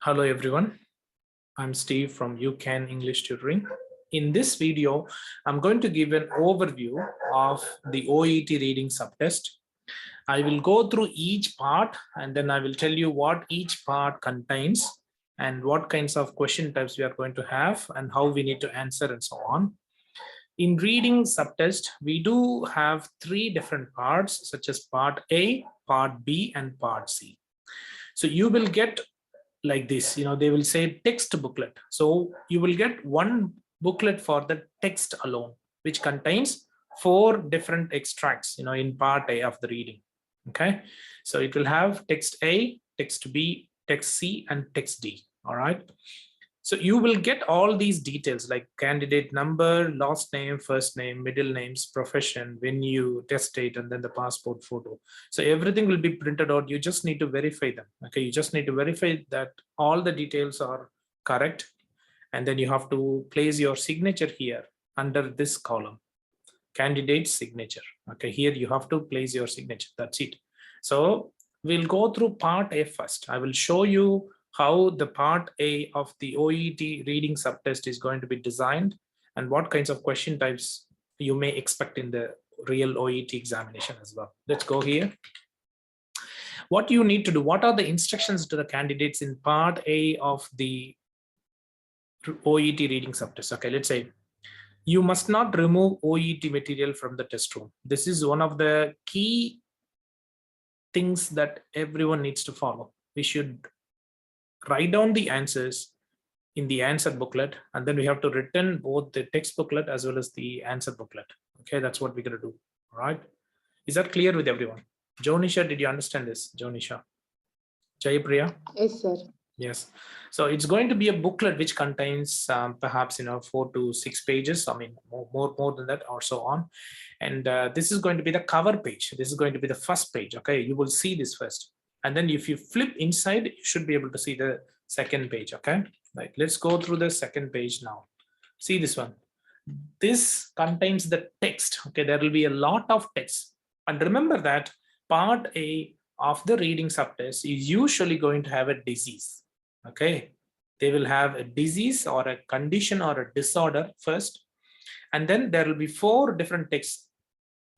Hello everyone, I'm Steve from UCAN English Tutoring. In this video, I'm going to give an overview of the OET Reading Subtest. I will go through each part and then I will tell you what each part contains and what kinds of question types we are going to have and how we need to answer and so on. In reading subtest, we do have three different parts such as part A, part B and part C. So you will get like this, they will say text booklet. So you will get one booklet for the text alone, which contains 4 different extracts, in part A of the reading. Okay, so it will have text A, text B, text C, and text D. All right. So you will get all these details like candidate number, last name, first name, middle names, profession, venue, test date, and then the passport photo. So everything will be printed out. You just need to verify them. Okay, you just need to verify that all the details are correct. And then you have to place your signature here under this column, candidate signature. Okay, here you have to place your signature. That's it. So we'll go through part A first. I will show you how the part A of the OET reading subtest is going to be designed and what kinds of question types you may expect in the real OET examination as well. Let's go here. What you need to do, what are the instructions to the candidates in part A of the OET reading subtest? Okay, let's say you must not remove OET material from the test room. This is one of the key things that everyone needs to follow. We should write down the answers in the answer booklet, and then we have to return both the text booklet as well as the answer booklet. Okay, that's what we're going to do. All right. Is that clear with everyone? Jonisha, did you understand this? Jonisha. Jaipriya? Yes, sir. Yes. So it's going to be a booklet which contains perhaps 4 to 6 pages. I mean, more than that or so on. And this is going to be the cover page. This is going to be the first page. Okay, you will see this first. And then if you flip inside, you should be able to see the second page. Okay, right. Let's go through the second page now. See this one. This contains the text. Okay, there will be a lot of text. And remember that part A of the reading subtest is usually going to have a disease. Okay, they will have a disease or a condition or a disorder first. And then there will be 4 different texts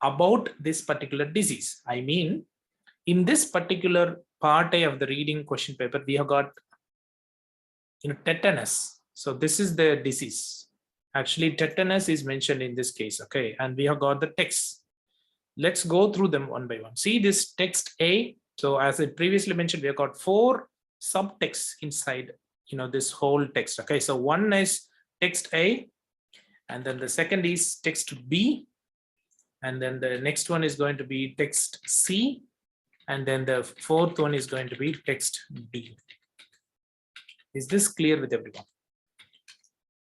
about this particular disease. I mean, in this particular part A of the reading question paper, we have got tetanus. So this is the disease. Actually, tetanus is mentioned in this case. Okay, and we have got the text. Let's go through them one by one. See this text A. So as I previously mentioned, we have got 4 subtexts inside this whole text. Okay, so one is text A, and then the second is text B, and then the next one is going to be text C, and then the 4th one is going to be text D. Is this clear with everyone?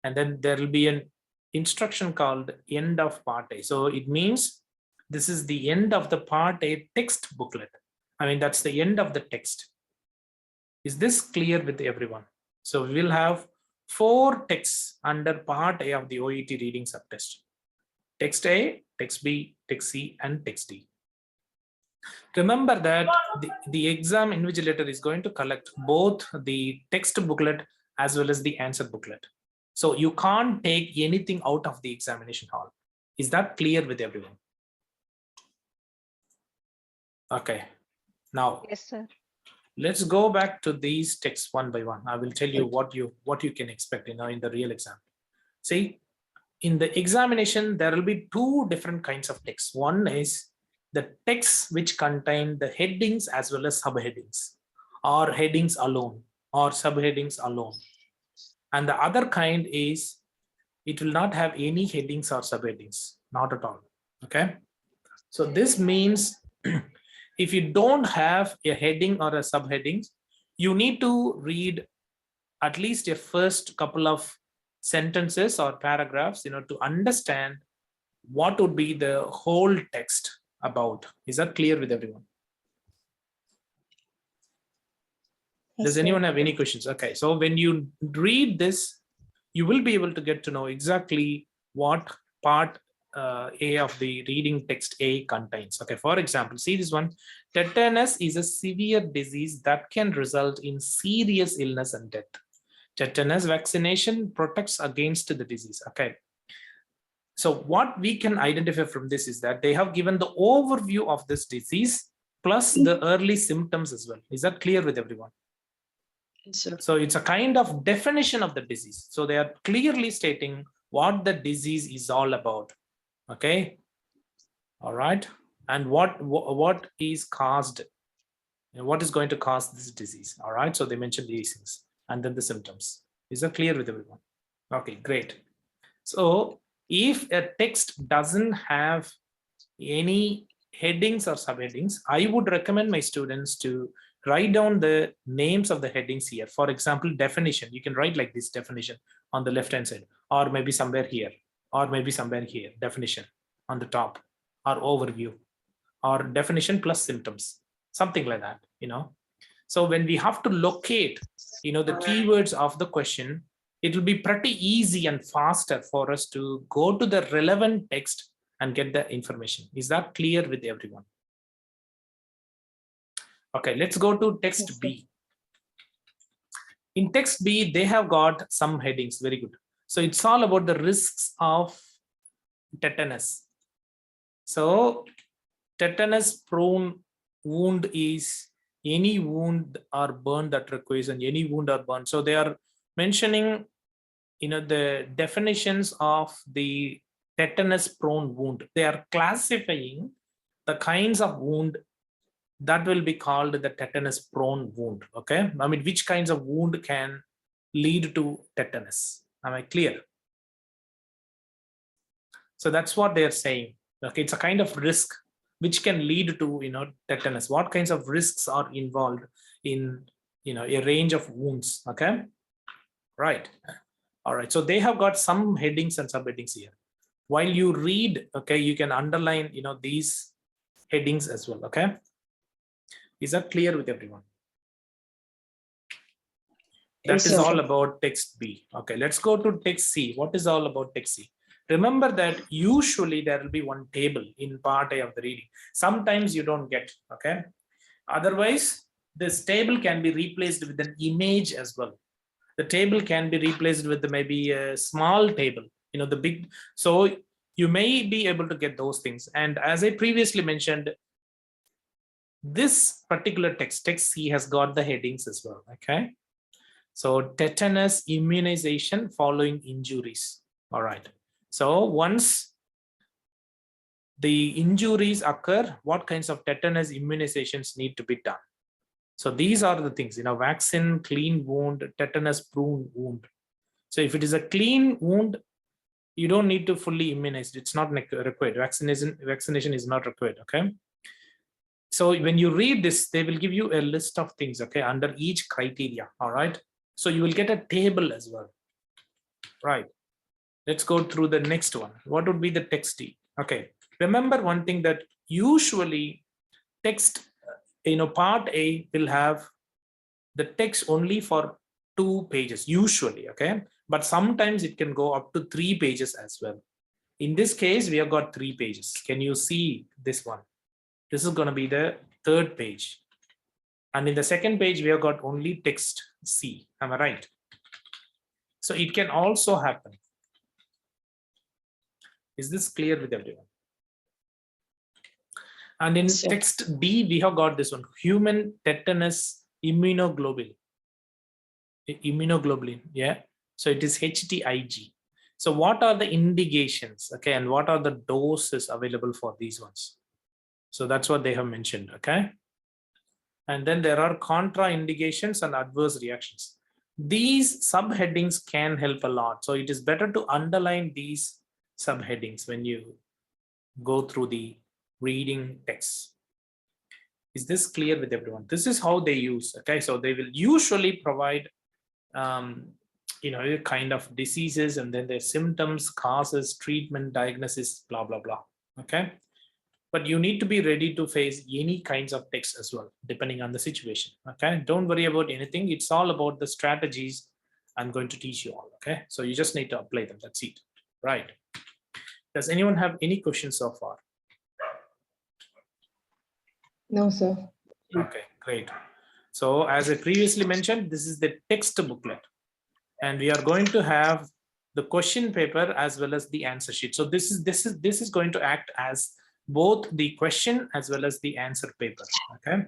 And then there will be an instruction called end of part A. So it means this is the end of the part A text booklet. I mean, that's the end of the text. Is this clear with everyone? So we will have 4 texts under part A of the OET reading subtest. Text A, text B, text C, and text D. Remember that the exam invigilator is going to collect both the text booklet as well as the answer booklet. So you can't take anything out of the examination hall. Is that clear with everyone? Okay. Now, yes, sir. Let's go back to these texts one by one. I will tell you what you can expect in the real exam. See, in the examination, there will be 2 different kinds of text. One is the texts which contain the headings as well as subheadings, or headings alone, or subheadings alone. And the other kind is it will not have any headings or subheadings, not at all. Okay, so this means if you don't have a heading or a subheadings, you need to read at least a first couple of sentences or paragraphs, to understand what would be the whole text about. Is that clear with everyone? Yes, does anyone have any questions? Okay, so when you read this, you will be able to get to know exactly what part A of the reading text A contains. Okay, for example, see this one. Tetanus is a severe disease that can result in serious illness and death. Tetanus vaccination protects against the disease. Okay. So what we can identify from this is that they have given the overview of this disease plus the early symptoms as well. Is that clear with everyone? So it's a kind of definition of the disease. So they are clearly stating what the disease is all about. Okay. All right. And what is caused, what is going to cause this disease. All right. So they mentioned these things and then the symptoms. Is that clear with everyone? Okay, great. So if a text doesn't have any headings or subheadings, I would recommend my students to write down the names of the headings here. For example, definition, you can write like this definition on the left hand side, or maybe somewhere here, or maybe somewhere here, definition on the top, or overview, or definition plus symptoms, something like that, you know. So when we have to locate, you know, the keywords of the question, it will be pretty easy and faster for us to go to the relevant text and get the information. Is that clear with everyone? Okay, let's go to text B. In text B, they have got some headings. Very good. So it's all about the risks of tetanus. So tetanus prone wound is any wound or burn that requires any wound or burn. So they are mentioning, you know, the definitions of the tetanus prone wound. They are classifying the kinds of wound that will be called the tetanus prone wound. Okay, I mean, which kinds of wound can lead to tetanus? Am I clear? So that's what they're saying. Okay, it's a kind of risk which can lead to, you know, tetanus. What kinds of risks are involved in, you know, a range of wounds? Okay, right. All right, so they have got some headings and subheadings here. While you read, okay, you can underline, you know, these headings as well. Okay, is that clear with everyone? That is all about text B. Okay, let's go to text C. What is all about text C? Remember that usually there will be one table in part A of the reading. Sometimes you don't get, okay? Otherwise, this table can be replaced with an image as well. The table can be replaced with maybe a small table, you know, the big. So you may be able to get those things. And as I previously mentioned, this particular text C has got the headings as well, okay? So tetanus immunization following injuries. All right. So once the injuries occur, what kinds of tetanus immunizations need to be done? So these are the things, you know, vaccine, clean wound, tetanus prone wound. So if it is a clean wound, you don't need to fully immunize. It's not required. Vaccination is not required. Okay. So when you read this, they will give you a list of things, okay, under each criteria. All right. So you will get a table as well. Right. Let's go through the next one. What would be the text D? Okay. Remember one thing, that usually text, you know, part A will have the text only for 2 pages, usually, okay? But sometimes it can go up to 3 pages as well. In this case, we have got 3 pages. Can you see this one? This is going to be the 3rd page. And in the 2nd page, we have got only text C. Am I right? So it can also happen. Is this clear with everyone? And in text D, we have got this one, human tetanus immunoglobulin. Immunoglobulin, yeah. So it is HTIG. So what are the indications, okay, and what are the doses available for these ones? So that's what they have mentioned, okay. And then there are contraindications and adverse reactions. These subheadings can help a lot. So it is better to underline these subheadings when you go through the reading text. Is this clear with everyone? This is how they use, okay. So they will usually provide you know, kind of diseases, and then their symptoms, causes, treatment, diagnosis, blah blah blah, okay. But you need to be ready to face any kinds of text as well, depending on the situation, okay. Don't worry about anything. It's all about the strategies I'm going to teach you all, okay. So you just need to apply them. That's it, right? Does anyone have any questions so far? No, sir. Okay, great. So as I previously mentioned, this is the text booklet, and we are going to have the question paper as well as the answer sheet. So this is going to act as both the question as well as the answer paper. Okay.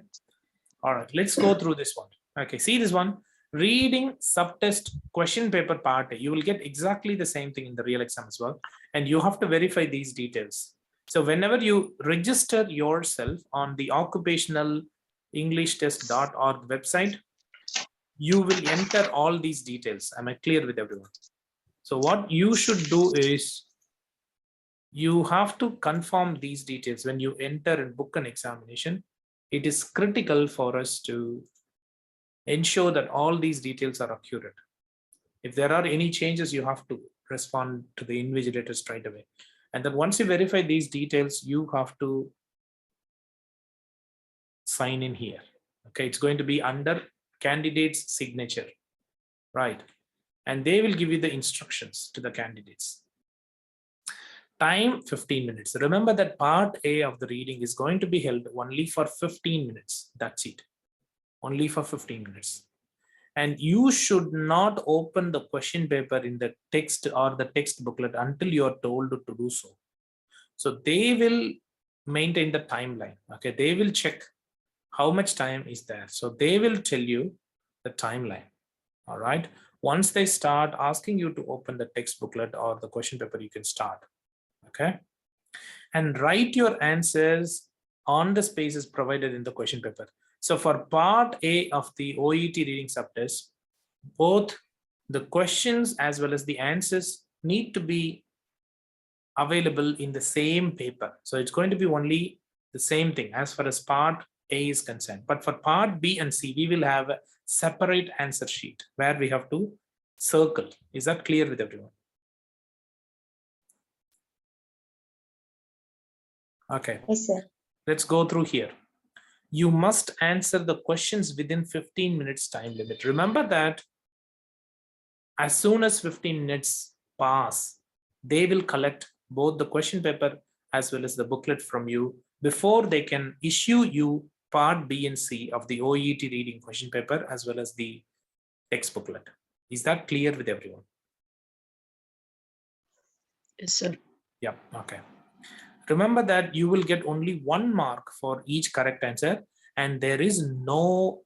All right, let's go through this one. Okay, see this one, reading subtest question paper part A. You will get exactly the same thing in the real exam as well. And you have to verify these details. So whenever you register yourself on the occupationalenglish.test.org website, you will enter all these details. Am I clear with everyone? So what you should do is you have to confirm these details when you enter and book an examination. It is critical for us to ensure that all these details are accurate. If there are any changes, you have to respond to the invigilator straight away. And then once you verify these details, you have to sign in here. Okay, it's going to be under candidate's signature, right? And they will give you the instructions to the candidates. Time 15 minutes. Remember that part A of the reading is going to be held only for 15 minutes. That's it. Only for 15 minutes. And you should not open the question paper in the text or the text booklet until you are told to do so. So they will maintain the timeline. Okay, they will check how much time is there. So they will tell you the timeline. All right. Once they start asking you to open the text booklet or the question paper, you can start. Okay. And write your answers on the spaces provided in the question paper. So for part A of the OET reading subtest, both the questions as well as the answers need to be available in the same paper. So it's going to be only the same thing as far as part A is concerned. But for part B and C, we will have a separate answer sheet where we have to circle. Is that clear with everyone? Okay. Yes, sir. Let's go through here. You must answer the questions within 15 minutes time limit. Remember that as soon as 15 minutes pass, they will collect both the question paper as well as the booklet from you before they can issue you part B and C of the OET reading question paper as well as the text booklet. Is that clear with everyone? Yes, sir. Yeah, okay. Remember that you will get only 1 mark for each correct answer, and there is no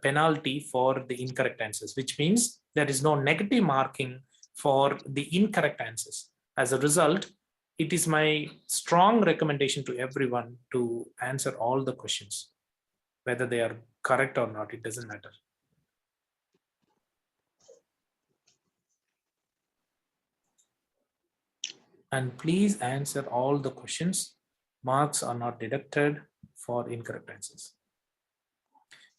penalty for the incorrect answers, which means there is no negative marking for the incorrect answers. As a result, it is my strong recommendation to everyone to answer all the questions, whether they are correct or not, it doesn't matter. And please answer all the questions. Marks are not deducted for incorrect answers.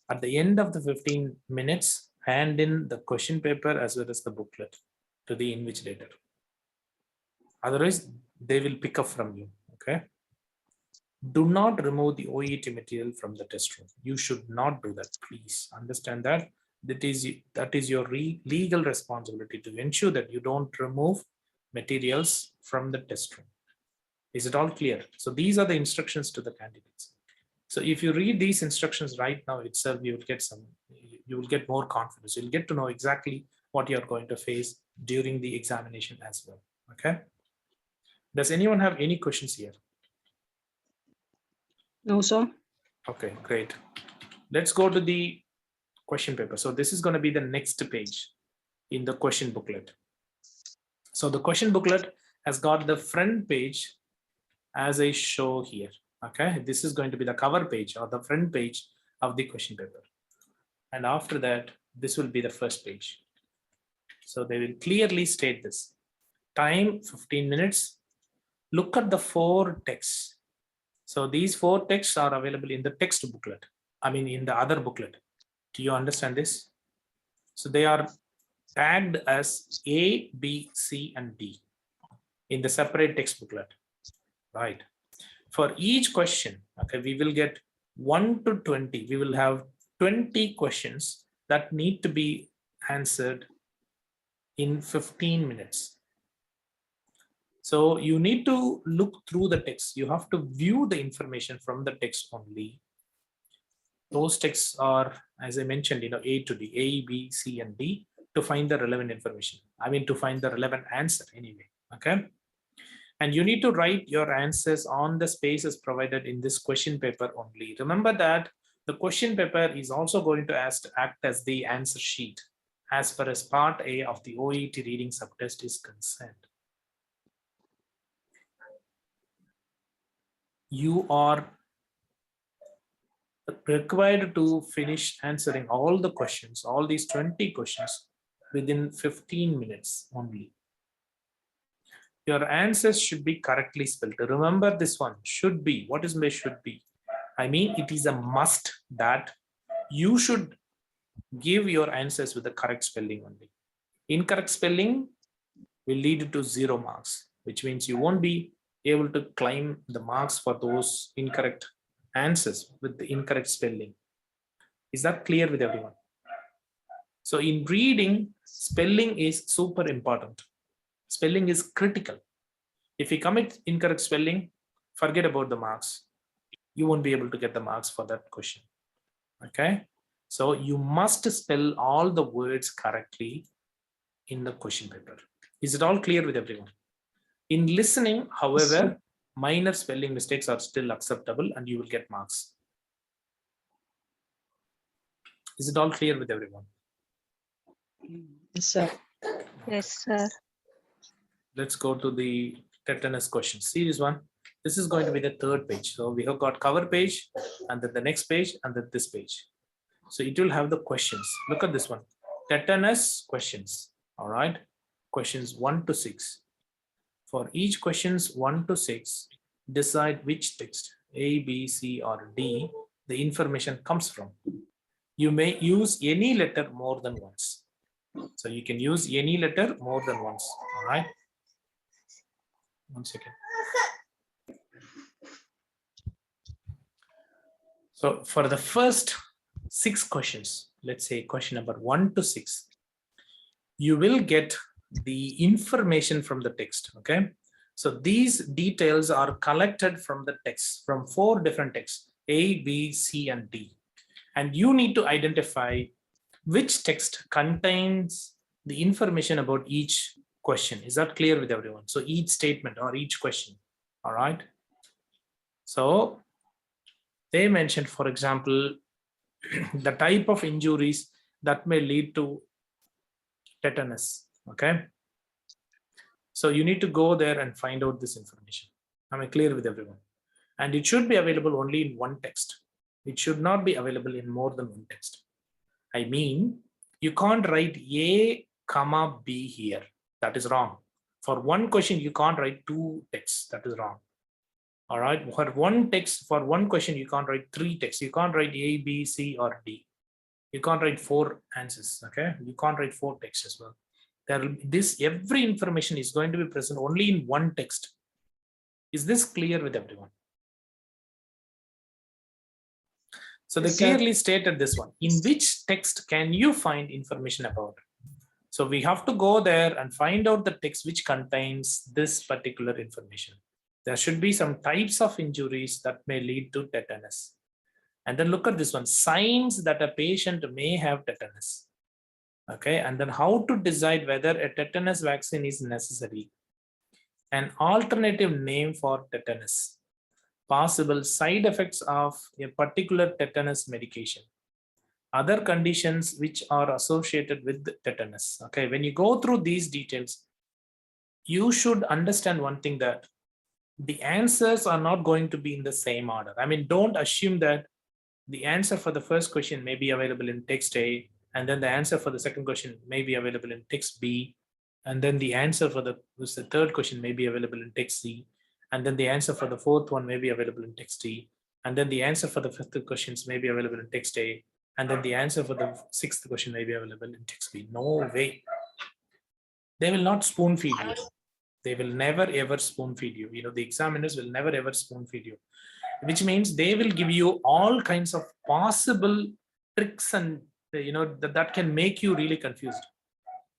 At the end of the 15 minutes, hand in the question paper as well as the booklet to the invigilator. Otherwise, they will pick up from you, okay? Do not remove the OET material from the test room. You should not do that, please. Understand that. That is your legal responsibility to ensure that you don't remove materials from the test room. Is it all clear? So these are the instructions to the candidates. So if you read these instructions right now itself, you will get more confidence. You'll get to know exactly what you're going to face during the examination as well. Okay. Does anyone have any questions here? No, sir. Okay, great. Let's go to the question paper. So this is going to be the next page in the question booklet. So the question booklet has got the front page as I show here. Okay, this is going to be the cover page or the front page of the question paper. And after that, this will be the first page. So they will clearly state this. Time 15 minutes. Look at the 4 texts. So these 4 texts are available in the text booklet. I mean, in the other booklet. Do you understand this? So they are tagged as A, B, C, and D in the separate text booklet, right? For each question, okay, we will get 1 to 20. We will have 20 questions that need to be answered in 15 minutes. So you need to look through the text. You have to view the information from the text only. Those texts are, as I mentioned, A to D, A, B, C, and D, to find the relevant information. I mean, to find the relevant answer anyway, okay? And you need to write your answers on the spaces provided in this question paper only. Remember that the question paper is also going to act as the answer sheet as far as part A of the OET reading subtest is concerned. You are required to finish answering all the questions, all these 20 questions within 15 minutes only. Your answers should be correctly spelled. Remember this one, should be. What is my should be? I mean, it is a must that you should give your answers with the correct spelling only. Incorrect spelling will lead to 0 marks, which means you won't be able to claim the marks for those incorrect answers with the incorrect spelling. Is that clear with everyone? So in reading, spelling is super important. Spelling is critical. If you commit incorrect spelling, forget about the marks. You won't be able to get the marks for that question. Okay, so you must spell all the words correctly in the question paper. Is it all clear with everyone? In listening, however, minor spelling mistakes are still acceptable and you will get marks. Is it all clear with everyone? Yes, sir. Yes, sir. Let's go to the tetanus question. See this one. This is going to be the third page. So we have got cover page, and then the next page, and then this page. So it will have the questions. Look at this one. Tetanus questions. All right. Questions 1 to 6. For each questions 1 to 6, decide which text, A, B, C, or D, the information comes from. You may use any letter more than once. So you can use any letter more than once. All right. 1 second. So for the first 6 questions, let's say question number 1 to 6, you will get the information from the text. Okay. So these details are collected from the text, from 4 different texts, A, B, C, and D. And you need to identify which text contains the information about each question. Is that clear with everyone? So each statement or each question. All right. So they mentioned, for example, the type of injuries that may lead to tetanus. Okay. So you need to go there and find out this information. Am I clear with everyone? And it should be available only in one text. It should not be available in more than one text. I mean, you can't write A, comma, B here. That is wrong. For one question, you can't write 2 texts. That is wrong. All right. For one text, for one question, you can't write 3 texts. You can't write A, B, C, or D. You can't write 4 answers. Okay. You can't write 4 texts as well. Every information is going to be present only in one text. Is this clear with everyone? So they clearly stated this one. In which text can you find information about? So we have to go there and find out the text which contains this particular information. There should be some types of injuries that may lead to tetanus. And then look at this one, signs that a patient may have tetanus. Okay, and then how to decide whether a tetanus vaccine is necessary. An alternative name for tetanus. Possible side effects of a particular tetanus medication. Other conditions which are associated with tetanus. Okay, when you go through these details, you should understand one thing, that the answers are not going to be in the same order. I mean, don't assume that the answer for the first question may be available in text A, and then the answer for the second question may be available in text B, and then the answer for the third question may be available in text C, and then the answer for the fourth one may be available in text D, and then the answer for the fifth questions may be available in text A, and then the answer for the 6th question may be available in text B. No way. They will not spoon feed you. They will never ever spoon feed you. The examiners will never ever spoon feed you, which means they will give you all kinds of possible tricks and that can make you really confused.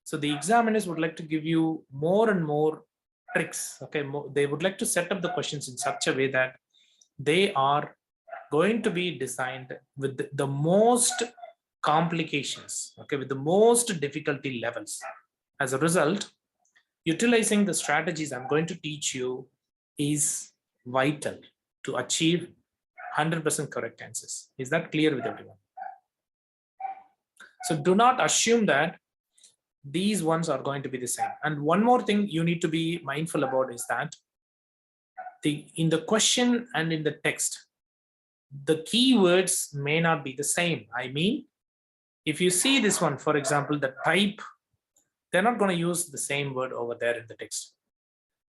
So the examiners would like to give you more and more tricks. Okay, they would like to set up the questions in such a way that they are going to be designed with the most complications, okay, with the most difficulty levels. As a result, utilizing the strategies I'm going to teach you is vital to achieve 100% correct answers. Is that clear with everyone? So do not assume that these ones are going to be the same. And one more thing you need to be mindful about is that in the question and in the text, the keywords may not be the same. I mean, if you see this one, for example, the type, they're not going to use the same word over there in the text.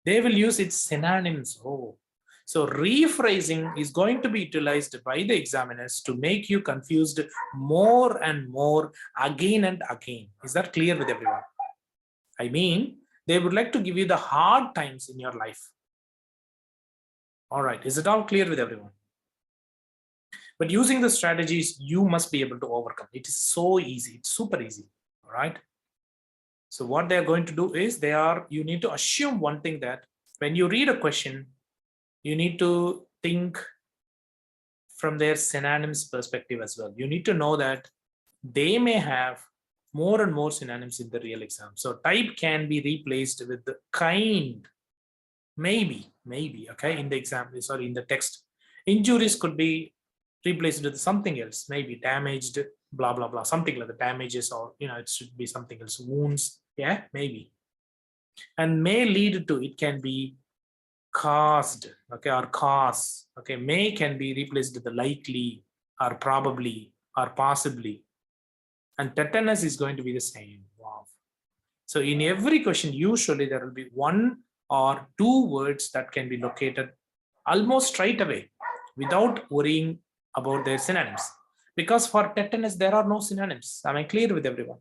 They will use its synonyms. Oh, so rephrasing is going to be utilized by the examiners to make you confused more and more again and again. Is that clear with everyone? I mean, they would like to give you the hard times in your life. All right, is it all clear with everyone? But using the strategies, you must be able to overcome. It is so easy, it's super easy. All right. So what they're going to do is you need to assume one thing, that when you read a question, you need to think from their synonyms perspective as well. You need to know that they may have more and more synonyms in the real exam. So type can be replaced with the kind, maybe, okay, in the exam, sorry, in the text. Injuries could be replaced with something else, maybe damaged, blah, blah, blah, something like the damages, or, it should be something else, wounds, yeah, maybe. And may lead to, it can be caused, okay, or cause, okay, may can be replaced with the likely, or probably, or possibly. And tetanus is going to be the same. Wow. So in every question, usually there will be one or two words that can be located almost straight away without worrying about their synonyms. Because for tetanus, there are no synonyms. Am I clear with everyone?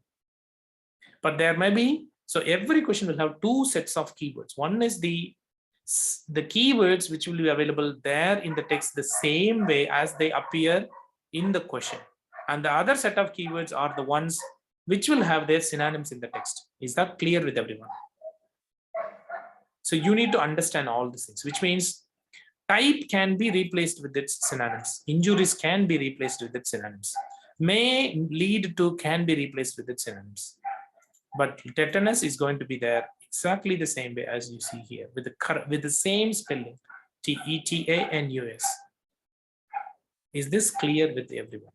But there may be, so every question will have two sets of keywords. One is the keywords which will be available there in the text the same way as they appear in the question. And the other set of keywords are the ones which will have their synonyms in the text. Is that clear with everyone? So you need to understand all these things, which means type can be replaced with its synonyms. Injuries can be replaced with its synonyms. May lead to can be replaced with its synonyms. But tetanus is going to be there exactly the same way as you see here, with the same spelling, Tetanus. Is this clear with everyone?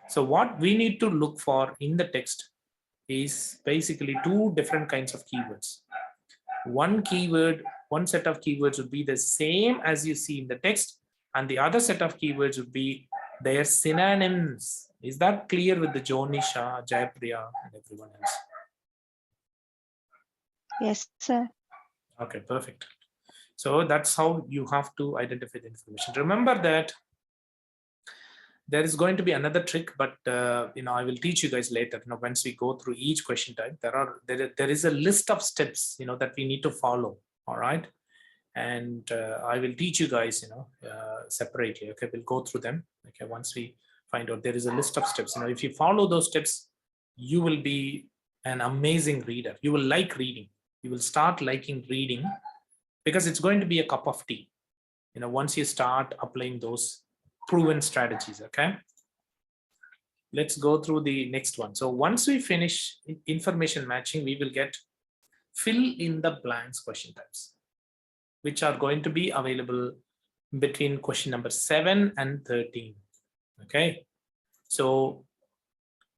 So what we need to look for in the text is basically two different kinds of keywords. One set of keywords would be the same as you see in the text, and the other set of keywords would be their synonyms. Is that clear with the Jonisha, Jayapriya, and everyone else? Yes, sir. Okay, perfect. So that's how you have to identify the information. Remember that there is going to be another trick, but I will teach you guys later. Once we go through each question type, there is a list of steps that we need to follow. All right, and I will teach you guys separately. Okay, we'll go through them. Okay, once we find out, there is a list of steps. If you follow those steps, you will be an amazing reader. You will like reading. You will start liking reading because it's going to be a cup of tea. Once you start applying those proven strategies. Okay, let's go through the next one. So once we finish information matching, we will get fill in the blanks question types, which are going to be available between question number 7 and 13. Okay, so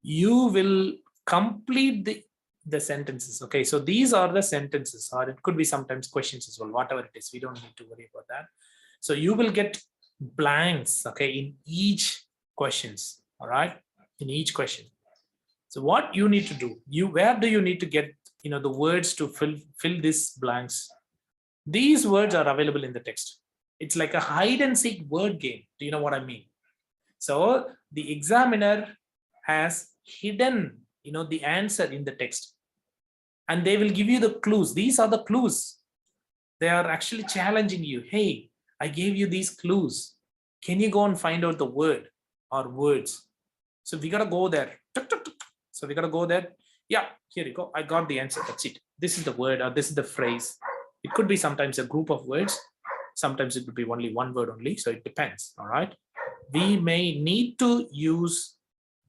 you will complete the sentences. Okay, so these are the sentences, or it could be sometimes questions as well, whatever it is. We don't need to worry about that. So you will get blanks, okay, in each questions. All right, in each question. So what you need to do, where do you need to get the words to fill these blanks? These words are available in the text. It's like a hide and seek word game. Do you know what I mean? So the examiner has hidden the answer in the text, and they will give you the clues. These are the clues. They are actually challenging you. Hey, I gave you these clues. Can you go and find out the word or words? So we got to go there. So we got to go there. Yeah, here you go. I got the answer. That's it. This is the word, or this is the phrase. It could be sometimes a group of words. Sometimes it could be only one word only. So it depends. All right. We may need to use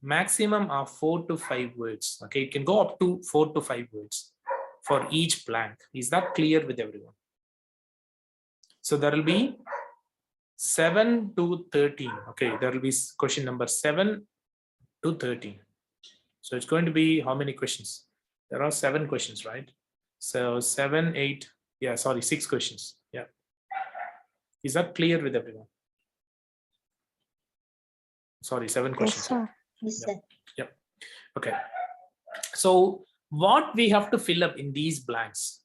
maximum of 4 to 5 words. Okay. It can go up to 4 to 5 words for each blank. Is that clear with everyone? So there will be 7 to 13. Okay. There will be question number 7 to 13. So it's going to be how many questions? There are 7 questions, right? So 7, 8, yeah, sorry, 6 questions. Yeah. Is that clear with everyone? Sorry, 7 questions. Yes, sir. Yes, sir. Yep. Okay. So what we have to fill up in these blanks,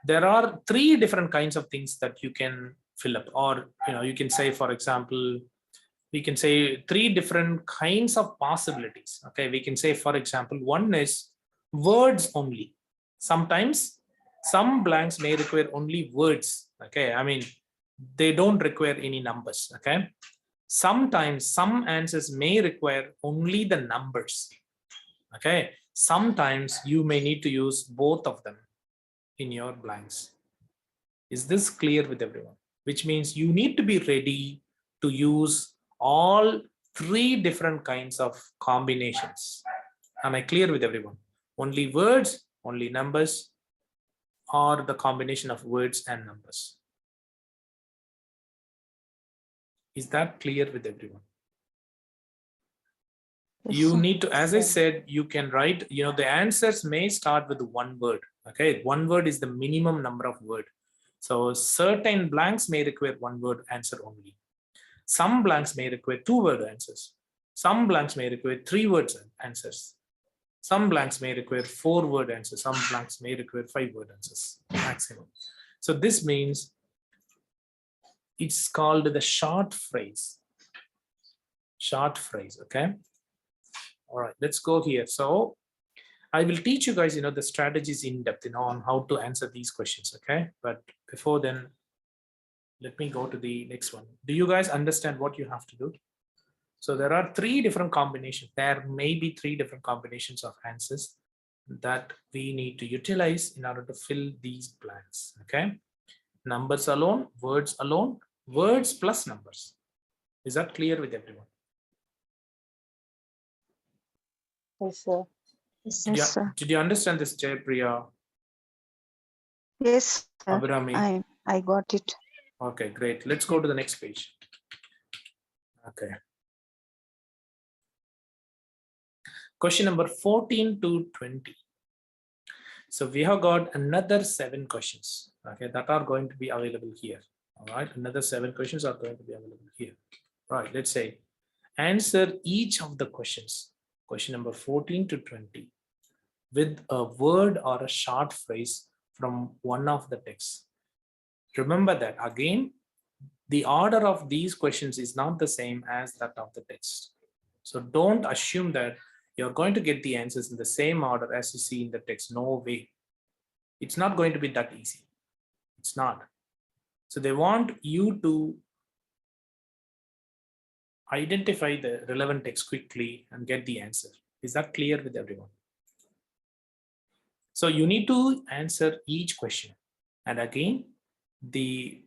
there are 3 different kinds of things that you can fill up, or you can say, for example, we can say 3 different kinds of possibilities. Okay, we can say, for example, one is words only. Sometimes some blanks may require only words. Okay, I mean, they don't require any numbers. Okay, sometimes some answers may require only the numbers. Okay, sometimes you may need to use both of them in your blanks. Is this clear with everyone? Which means you need to be ready to use all 3 different kinds of combinations. Am I clear with everyone? Only words, only numbers, or the combination of words and numbers. Is that clear with everyone? Yes, You sir. need to, as I said, you can write, the answers may start with 1 word. Okay, 1 word is the minimum number of words. So certain blanks may require 1 word answer only. Some blanks may require 2 word answers. Some blanks may require 3 words answers. Some blanks may require 4 word answers. Some blanks may require 5 word answers maximum. So this means it's called the short phrase. Short phrase. Okay. All right, let's go here. So I will teach you guys, the strategies in depth, on how to answer these questions. Okay. But before then, let me go to the next one. Do you guys understand what you have to do? So there are 3 different combinations. There may be 3 different combinations of answers that we need to utilize in order to fill these blanks. Okay. Numbers alone, words plus numbers. Is that clear with everyone? Yes, sir. Yes, sir. Did you understand this, Jaypriya? Yes, sir. Abhirami? I got it. Okay, great. Let's go to the next page. Okay. Question number 14 to 20. So we have got another 7 questions, okay, that are going to be available here. All right, another 7 questions are going to be available here. Right, let's say answer each of the questions, question number 14 to 20, with a word or a short phrase from one of the texts. Remember that again, the order of these questions is not the same as that of the text. So don't assume that you're going to get the answers in the same order as you see in the text. No way. It's not going to be that easy. It's not. So they want you to identify the relevant text quickly and get the answer. Is that clear with everyone? So you need to answer each question. And again, the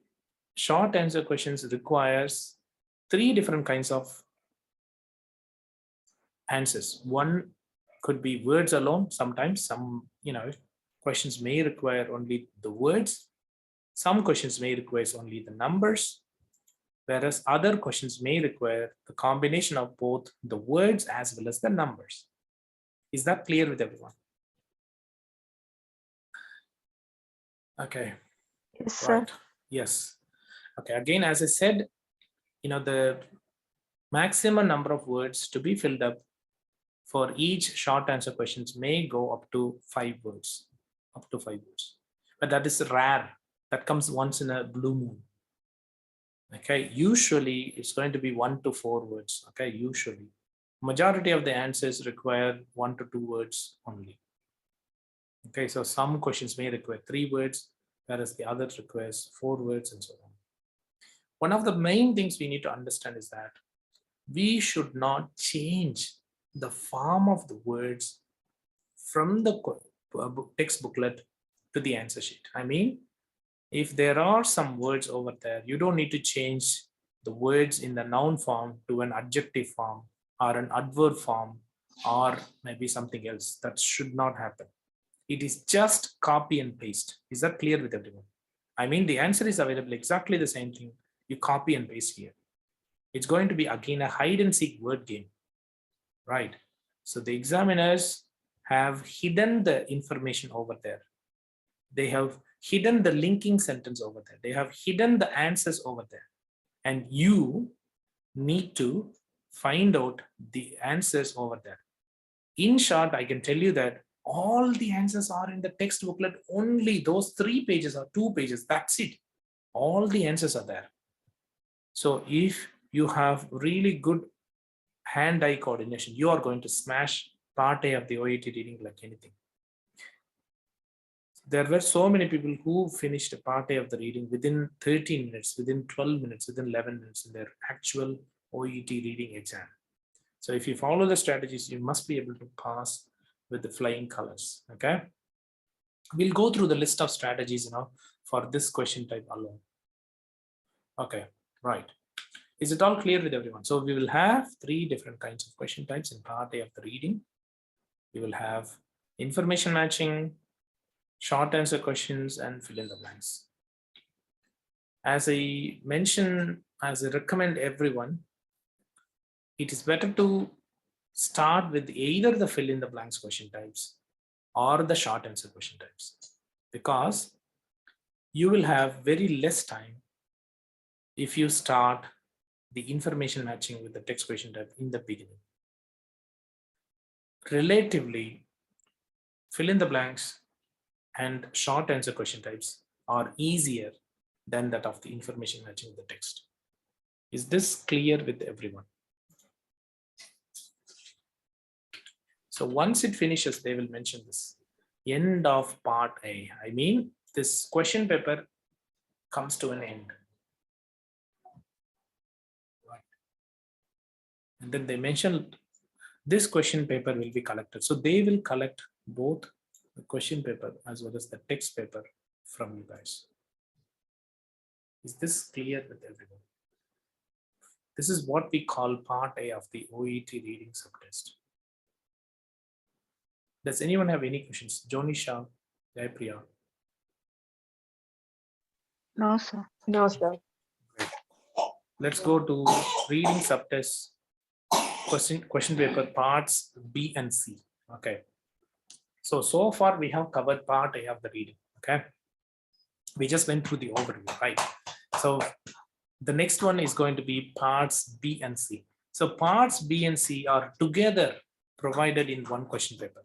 short answer questions requires 3 different kinds of answers. One could be words alone. Sometimes some, questions may require only the words. Some questions may require only the numbers, whereas other questions may require the combination of both the words as well as the numbers. Is that clear with everyone? Okay. Yes, sir. Right. Yes. Okay. Again, as I said, the maximum number of words to be filled up for each short answer questions may go up to 5 words, but that is rare. That comes once in a blue moon. Okay, usually it's going to be 1 to 4 words. Okay, usually majority of the answers require 1 to 2 words only. Okay, so some questions may require 3 words, whereas the others requires 4 words and so on. One of the main things we need to understand is that we should not change the form of the words from the text booklet to the answer sheet. I mean, If there are some words over there, you don't need to change the words in the noun form to an adjective form or an adverb form or maybe something else. That should not happen. It is just copy and paste. Is that clear with everyone? I mean, the answer is available exactly the same thing. You copy and paste here. It's going to be again a hide and seek word game, right? So the examiners have hidden the information over there. They have hidden the linking sentence over there. They have hidden the answers over there. And you need to find out the answers over there. In short, I can tell you that all the answers are in the text booklet, only those 3 pages or 2 pages, that's it. All the answers are there. So if you have really good hand-eye coordination, you are going to smash part A of the OET reading like anything. There were so many people who finished part A of the reading within 13 minutes, within 12 minutes, within 11 minutes in their actual OET reading exam. So if you follow the strategies, you must be able to pass with the flying colors. Okay. We'll go through the list of strategies, for this question type alone. Okay, right. Is it all clear with everyone? So we will have 3 different kinds of question types in part A of the reading. We will have information matching, short answer questions, and fill in the blanks. As I mentioned, as I recommend everyone, it is better to start with either the fill in the blanks question types or the short answer question types, because you will have very less time if you start the information matching with the text question type in the beginning. Relatively, fill in the blanks and short answer question types are easier than that of the information matching with the text. Is this clear with everyone? So once it finishes, they will mention this end of part A. I mean, this question paper comes to an end. Right. And then they mention this question paper will be collected. So they will collect both the question paper as well as the text paper from you guys. Is this clear with everyone? This is what we call part A of the OET reading subtest. Does anyone have any questions? Jonisha, Jaipriya? No, sir. No, sir. Great. Let's go to reading subtest question paper parts B and C. Okay. So far we have covered part A of the reading. Okay. We just went through the overview, right? So the next one is going to be parts B and C. So parts B and C are together provided in one question paper.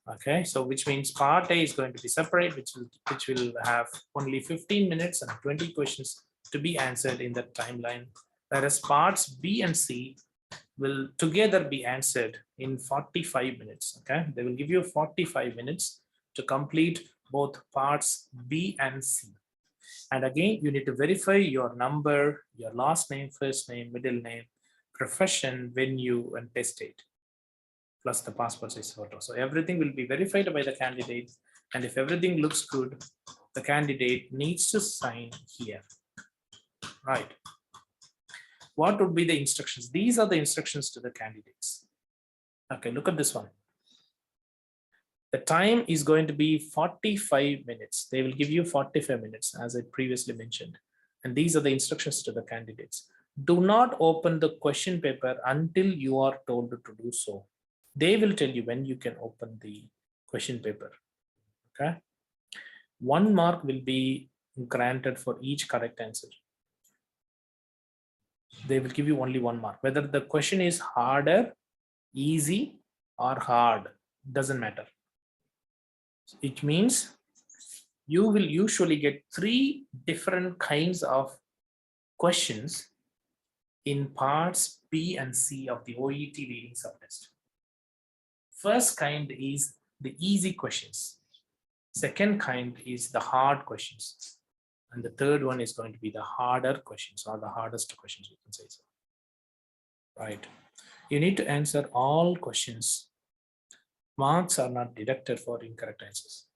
Okay, so which means part A is going to be separate, which will have only 15 minutes and 20 questions to be answered in that timeline, whereas parts B and C will together be answered in 45 minutes. Okay, they will give you 45 minutes to complete both parts B and C. And again, you need to verify your number, your last name, first name, middle name, profession, venue, and test date, plus the passport size photo. So everything will be verified by the candidate. And if everything looks good, the candidate needs to sign here. Right. What would be the instructions? These are the instructions to the candidates. Okay, look at this one. The time is going to be 45 minutes. They will give you 45 minutes, as I previously mentioned. And these are the instructions to the candidates. Do not open the question paper until you are told to do so. They will tell you when you can open the question paper. Okay. 1 mark will be granted for each correct answer. They will give you only 1 mark. Whether the question is harder, easy, or hard, doesn't matter. It means you will usually get 3 different kinds of questions in parts B and C of the OET reading subtest. First kind is the easy questions. Second kind is the hard questions. And the third one is going to be the harder questions, or the hardest questions, we can say so. Right. You need to answer all questions. Marks are not deducted for incorrect answers.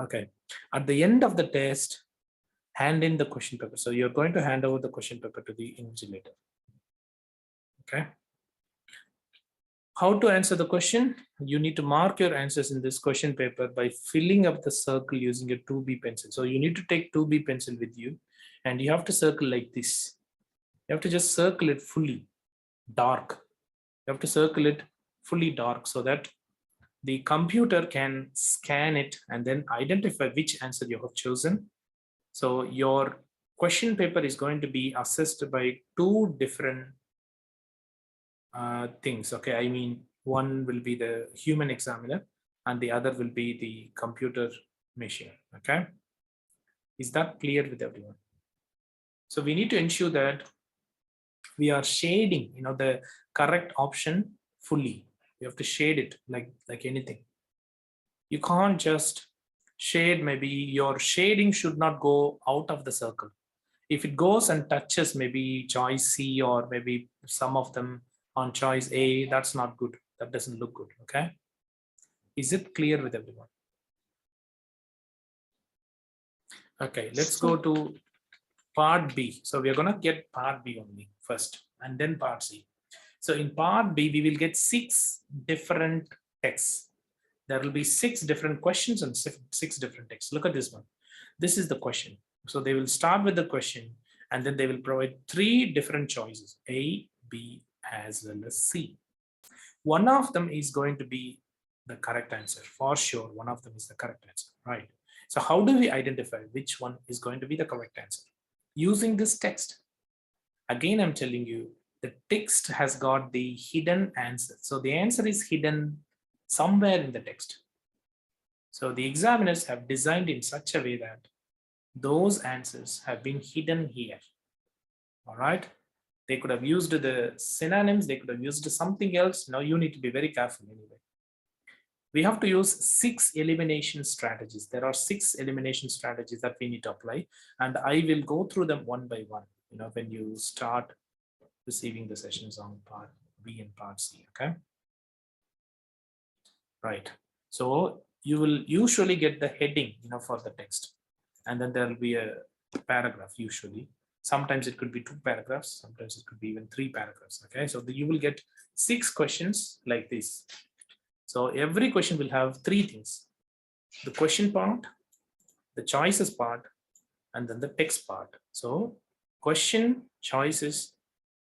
Okay. At the end of the test, hand in the question paper. So you're going to hand over the question paper to the invigilator. Okay. How to answer the question? You need to mark your answers in this question paper by filling up the circle using a 2B pencil. So you need to take 2B pencil with you and you have to circle like this. You have to just circle it fully dark. You have to circle it fully dark so that the computer can scan it and then identify which answer you have chosen. So your question paper is going to be assessed by two different things. Okay, I mean, one will be the human examiner and the other will be the computer machine. Okay, is that clear with everyone? So we need to ensure that we are shading, the correct option fully. You have to shade it like anything. You can't just shade. Maybe your shading should not go out of the circle. If it goes and touches maybe choice C or maybe some of them on choice A, that's not good. That doesn't look good. Okay. Is it clear with everyone? Okay, let's go to part B. So we're going to get part B only first and then part C. So in part B, we will get 6 different texts. There will be 6 different questions and 6 different texts. Look at this one. This is the question. So they will start with the question and then they will provide 3 different choices, A, B, as well as C. One of them is going to be the correct answer. For sure, one of them is the correct answer, right? So how do we identify which one is going to be the correct answer? Using this text. Again, I'm telling you, the text has got the hidden answer. So the answer is hidden somewhere in the text. So the examiners have designed in such a way that those answers have been hidden here. All right. They could have used the synonyms. They could have used something else. Now you need to be very careful anyway. We have to use 6 elimination strategies. There are 6 elimination strategies that we need to apply. And I will go through them one by one, when you start receiving the sessions on part B and part C. Okay. Right. So you will usually get the heading, for the text. And then there will be a paragraph usually. Sometimes it could be 2 paragraphs. Sometimes it could be even 3 paragraphs. Okay. So you will get 6 questions like this. So every question will have 3 things: the question part, the choices part, and then the text part. So question, choices,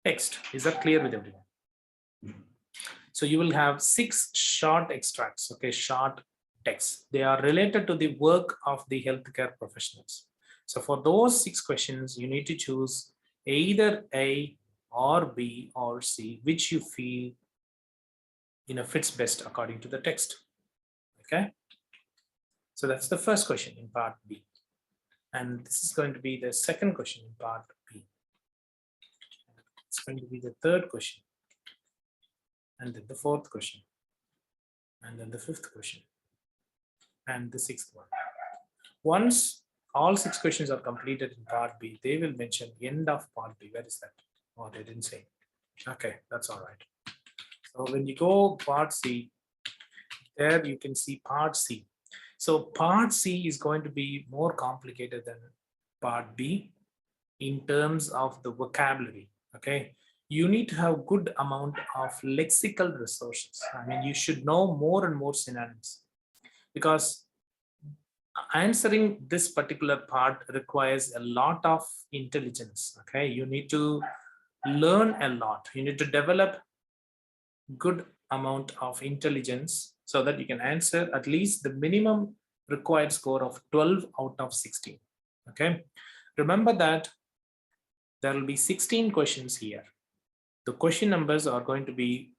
text. Is that clear with everyone? So you will have 6 short extracts, okay, short texts. They are related to the work of the healthcare professionals. So for those 6 questions, you need to choose either A or B or C, which you feel fits best according to the text. Okay. So that's the first question in part B. And this is going to be the second question in part B. It's going to be the third question. And then the fourth question. And then the fifth question. And the sixth one. Once all 6 questions are completed in part B, they will mention end of part B. Where is that? Oh, they didn't say. Okay, that's all right. So when you go part C, there you can see part C. So part C is going to be more complicated than part B in terms of the vocabulary. Okay, you need to have good amount of lexical resources. I mean, you should know more and more synonyms, because answering this particular part requires a lot of intelligence. Okay, you need to learn a lot. You need to develop good amount of intelligence so that you can answer at least the minimum required score of 12 out of 16. Okay, remember that there will be 16 questions here. The question numbers are going to be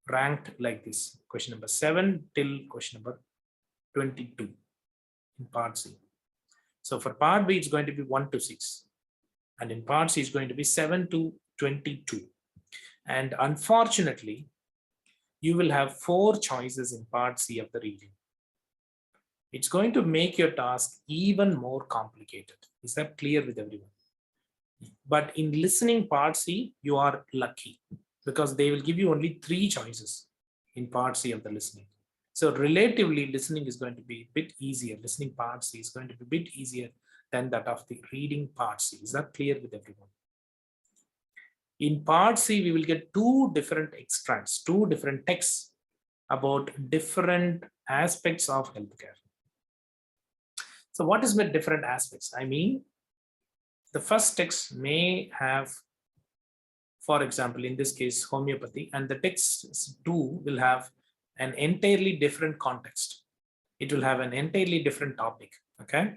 ranked like this: question number 7 till question number 22 in part C. So for part B, it's going to be 1 to 6. And in part C, it's going to be 7 to 22. And unfortunately, you will have 4 choices in part C of the reading. It's going to make your task even more complicated. Is that clear with everyone? But in listening part C, you are lucky, because they will give you only 3 choices in part C of the listening. So relatively, listening is going to be a bit easier. Listening part C is going to be a bit easier than that of the reading part C. Is that clear with everyone? In part C, we will get two different extracts, two different texts about different aspects of healthcare. So what is with different aspects? I mean, the first text may have, for example, in this case, homeopathy, and the text 2 will have an entirely different context. It will have an entirely different topic, okay?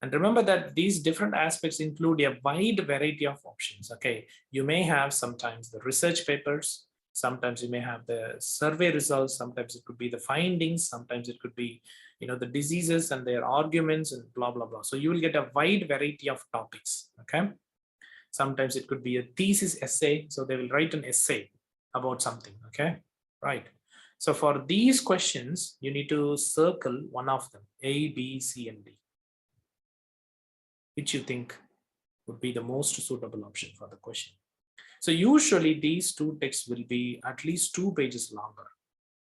And remember that these different aspects include a wide variety of options, okay? You may have sometimes the research papers, sometimes you may have the survey results, sometimes it could be the findings, sometimes it could be, the diseases and their arguments and blah, blah, blah. So you will get a wide variety of topics, okay? Sometimes it could be a thesis essay. So they will write an essay about something, okay? Right. So for these questions, you need to circle one of them, A, B, C, and D. Which you think would be the most suitable option for the question. So usually these two texts will be at least 2 pages longer.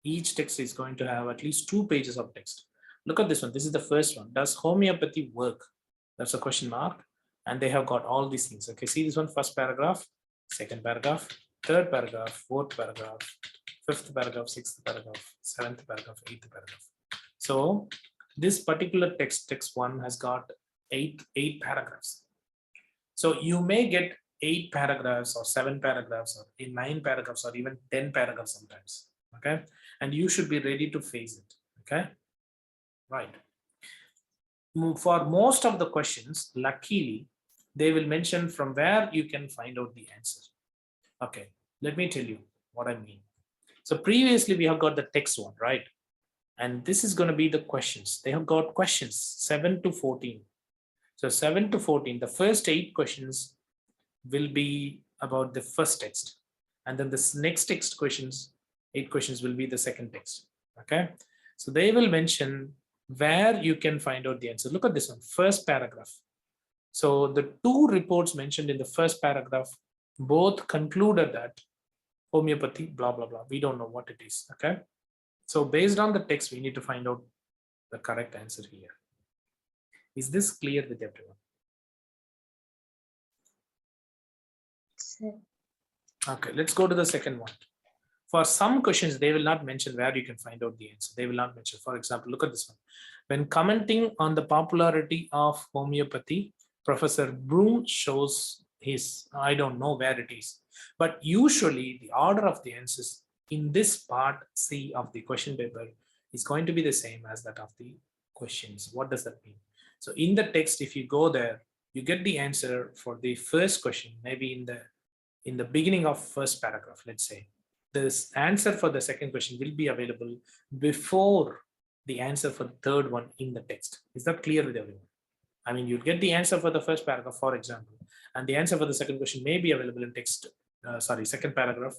Each text is going to have at least 2 pages of text. Look at this one. This is the first one. Does homeopathy work? That's a question mark. And they have got all these things. Okay, see this one, first paragraph, second paragraph, third paragraph, fourth paragraph, fifth paragraph, sixth paragraph, seventh paragraph, eighth paragraph. So this particular text 1 has got eight paragraphs. So you may get 8 paragraphs or 7 paragraphs or 9 paragraphs or even 10 paragraphs sometimes. Okay, and you should be ready to face it. Okay, right. For most of the questions, luckily, they will mention from where you can find out the answer. Okay, let me tell you what I mean. So previously we have got the text one, right? And this is going to be the questions. They have got questions 7 to 14. So 7 to 14, the first 8 questions will be about the first text. And then this next text questions, 8 questions will be the second text. Okay. So they will mention where you can find out the answer. Look at this one, first paragraph. So the 2 reports mentioned in the first paragraph both concluded that homeopathy, blah, blah, blah. We don't know what it is. Okay. So based on the text, we need to find out the correct answer here. Is this clear with everyone? Okay, let's go to the second one. For some questions, they will not mention where you can find out the answer. They will not mention. For example, look at this one. When commenting on the popularity of homeopathy, Professor Broom shows his, I don't know where it is, but usually the order of the answers in this part C of the question paper is going to be the same as that of the questions. What does that mean? So in the text, if you go there, you get the answer for the first question, maybe in the beginning of first paragraph, let's say. This answer for the second question will be available before the answer for the third one in the text. Is that clear with everyone? I mean, you'll get the answer for the first paragraph, for example, and the answer for the second question may be available in second paragraph,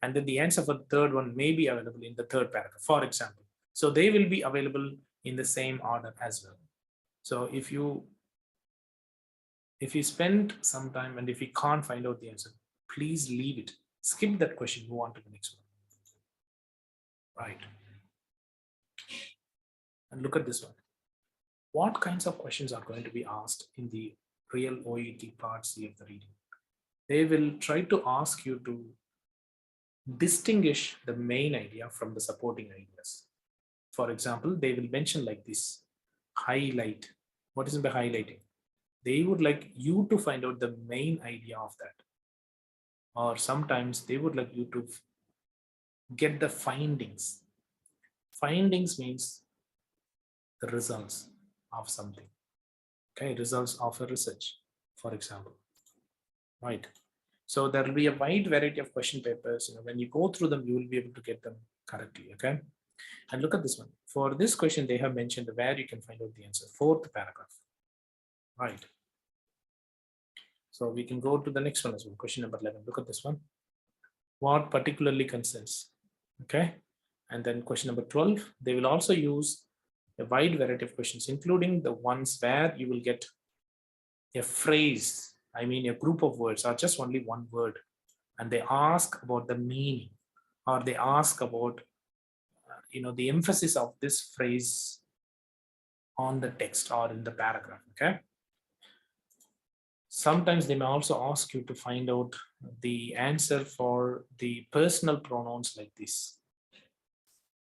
and then the answer for the third one may be available in the third paragraph, for example. So they will be available in the same order as well. So if you spend some time and if you can't find out the answer, please leave it. Skip that question, move on to the next one. Right. And look at this one. What kinds of questions are going to be asked in the real OET part C of the reading? They will try to ask you to distinguish the main idea from the supporting ideas. For example, they will mention like this, highlight. What is by highlighting? They would like you to find out the main idea of that. Or sometimes they would like you to get the findings. Findings means the results of something. Okay, results of a research, for example. Right. So there will be a wide variety of question papers. When you go through them, you will be able to get them correctly. Okay. And look at this one. For this question, they have mentioned where you can find out the answer. 4th paragraph. Right. So we can go to the next one as well. Question number 11. Look at this one. What particularly concerns? Okay. And then question number 12. They will also use a wide variety of questions, including the ones where you will get a phrase, I mean a group of words or just only one word, and they ask about the meaning, or they ask about the emphasis of this phrase on the text or in the paragraph. Okay. Sometimes they may also ask you to find out the answer for the personal pronouns like this.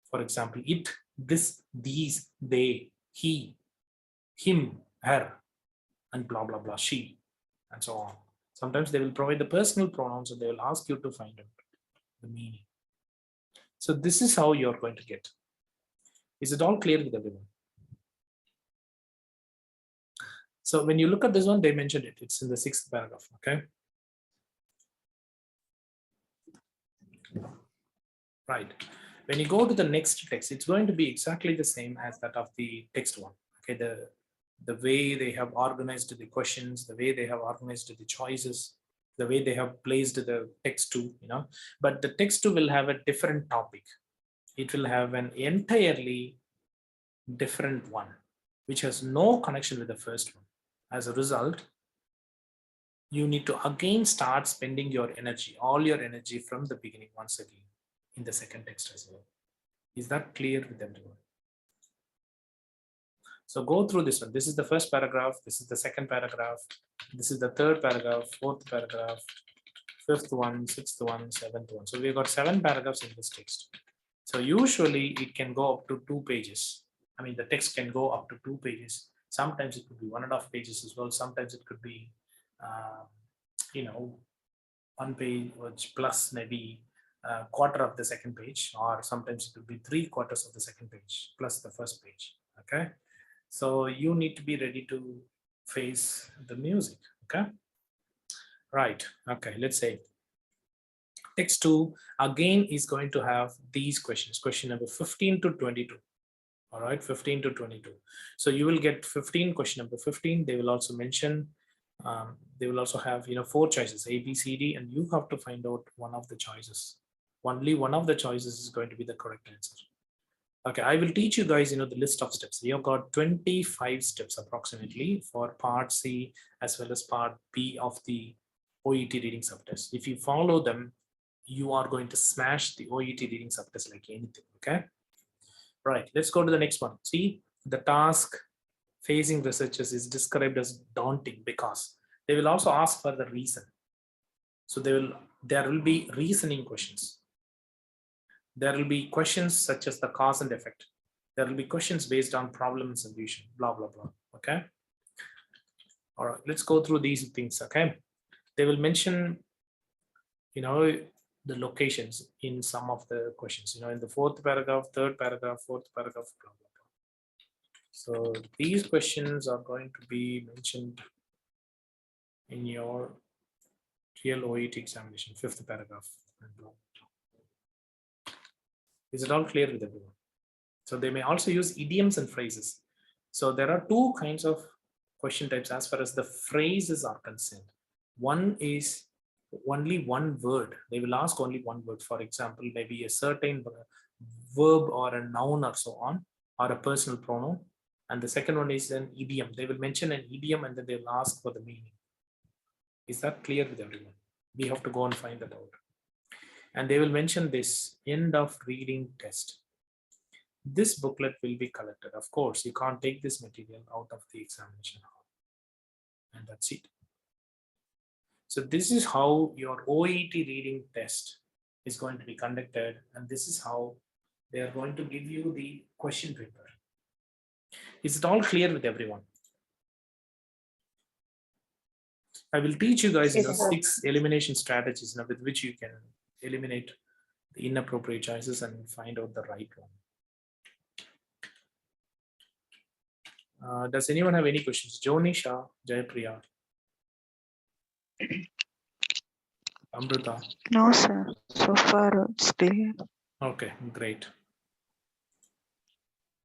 For example, it, this, these, they, he, him, her, and blah, blah, blah, she, and so on. Sometimes they will provide the personal pronouns and they will ask you to find out the meaning. So this is how you're going to get. Is it all clear with everyone? So when you look at this one, they mentioned it. It's in the 6th paragraph, okay? Right. When you go to the next text, it's going to be exactly the same as that of the text one. Okay, the way they have organized the questions, the way they have organized the choices, the way they have placed the text two, but the text two will have a different topic. It will have an entirely different one, which has no connection with the first one. As a result, you need to again start spending your energy, all your energy from the beginning once again in the second text as well. Is that clear with everyone? So go through this one. This is the first paragraph. This is the second paragraph. This is the third paragraph, fourth paragraph, fifth one, sixth one, seventh one. So we've got 7 paragraphs in this text. So usually it can go up to 2 pages. I mean, the text can go up to 2 pages. Sometimes it could be 1.5 pages as well. Sometimes it could be, 1 page plus maybe a quarter of the second page, or sometimes it could be 3/4 of the second page plus the first page. Okay. So you need to be ready to face the music. Okay. Right. Okay. Let's say text 2 again is going to have these questions. Question number 15 to 22. All right, 15 to 22. So you will get 15, question number 15. They will also mention, they will also have 4 choices, A, B, C, D, and you have to find out one of the choices. Only one of the choices is going to be the correct answer. Okay, I will teach you guys the list of steps. You've got 25 steps approximately for part C as well as part B of the OET reading subtest. If you follow them, you are going to smash the OET reading subtest like anything. Okay. Right, let's go to the next one. See, the task facing researchers is described as daunting because they will also ask for the reason. So there will be reasoning questions. There will be questions such as the cause and effect. There will be questions based on problem and solution, blah, blah, blah. Okay. All right, let's go through these things. Okay. They will mention, the locations in some of the questions, in the 4th paragraph, 3rd paragraph, 4th paragraph, blah, blah, blah. So these questions are going to be mentioned in your real OET examination, 5th paragraph. Is it all clear with everyone? So they may also use idioms and phrases. So there are 2 kinds of question types as far as the phrases are concerned. One is only one word. They will ask only one word. For example, maybe a certain verb or a noun or so on, or a personal pronoun. And the second one is an idiom. They will mention an idiom and then they will ask for the meaning. Is that clear with everyone? We have to go and find that out. And they will mention this end of reading test. This booklet will be collected. Of course, you can't take this material out of the examination hall. And that's it. So this is how your OET reading test is going to be conducted. And this is how they are going to give you the question paper. Is it all clear with everyone? I will teach you guys 6 elimination strategies with which you can eliminate the inappropriate choices and find out the right one. Does anyone have any questions? Jonisha, Jayapriya, Amrita. No, sir. So far it's clear. Okay, great.